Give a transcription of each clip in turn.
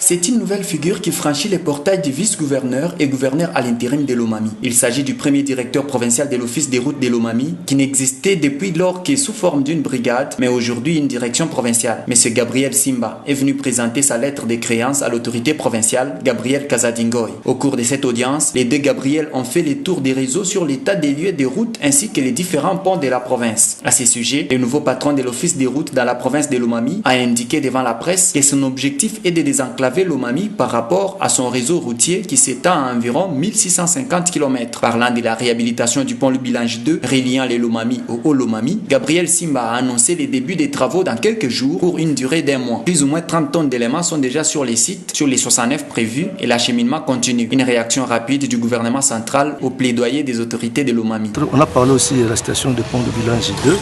C'est une nouvelle figure qui franchit les portails du vice-gouverneur et gouverneur à l'intérim de Lomami. Il s'agit du premier directeur provincial de l'Office des routes de Lomami, qui n'existait depuis lors que sous forme d'une brigade, mais aujourd'hui une direction provinciale. M. Gabriel Simba est venu présenter sa lettre de créance à l'autorité provinciale, Gabriel Kazadingoy. Au cours de cette audience, les deux Gabriel ont fait le tour des réseaux sur l'état des lieux des routes ainsi que les différents ponts de la province. À ce sujet, le nouveau patron de l'Office des routes dans la province de Lomami a indiqué devant la presse que son objectif est de désenclaver Lomami par rapport à son réseau routier qui s'étend à environ 1650 km. Parlant de la réhabilitation du pont Lubilange 2 reliant les Lomami au Haut-Lomami, Gabriel Simba a annoncé les débuts des travaux dans quelques jours pour une durée d'un mois. Plus ou moins 30 tonnes d'éléments sont déjà sur les sites, sur les 69 prévus, et l'acheminement continue. Une réaction rapide du gouvernement central au plaidoyer des autorités de Lomami. On a parlé aussi de la station de pont Lubilange 2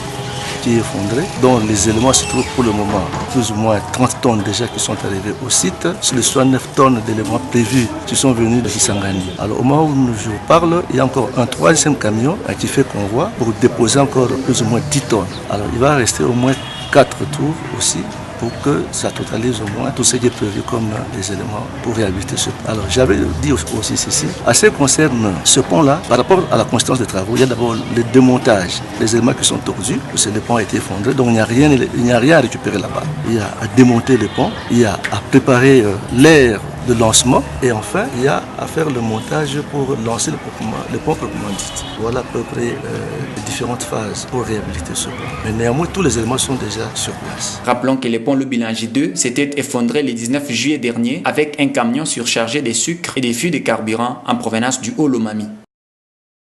qui est effondré, dont les éléments se trouvent pour le moment plus ou moins 30 tonnes déjà qui sont arrivés au site. Sur les 69 tonnes d'éléments prévus qui sont venus de Kisangani. Alors au moment où je vous parle, il y a encore un troisième camion qui fait convoi pour déposer encore plus ou moins 10 tonnes. Alors il va rester au moins 4 tours aussi pour que ça totalise au moins tout ce qui est prévu comme des éléments pour réhabiliter ce pont. Alors j'avais dit aussi ceci, à ce qui concerne ce pont-là, par rapport à la constance des travaux, il y a d'abord le démontage, les éléments qui sont tordus, parce que le pont a été effondré, donc il n'y a rien à récupérer là-bas. Il y a à démonter le pont, il y a à préparer l'air de lancement et enfin il y a à faire le montage pour lancer le pont proprement dit. Voilà à peu près les différentes phases pour réhabiliter ce pont. Mais néanmoins tous les éléments sont déjà sur place. Rappelons que le pont Lubilange 2 s'était effondré le 19 juillet dernier avec un camion surchargé de sucre et des fûts de carburant en provenance du Haut-Lomami.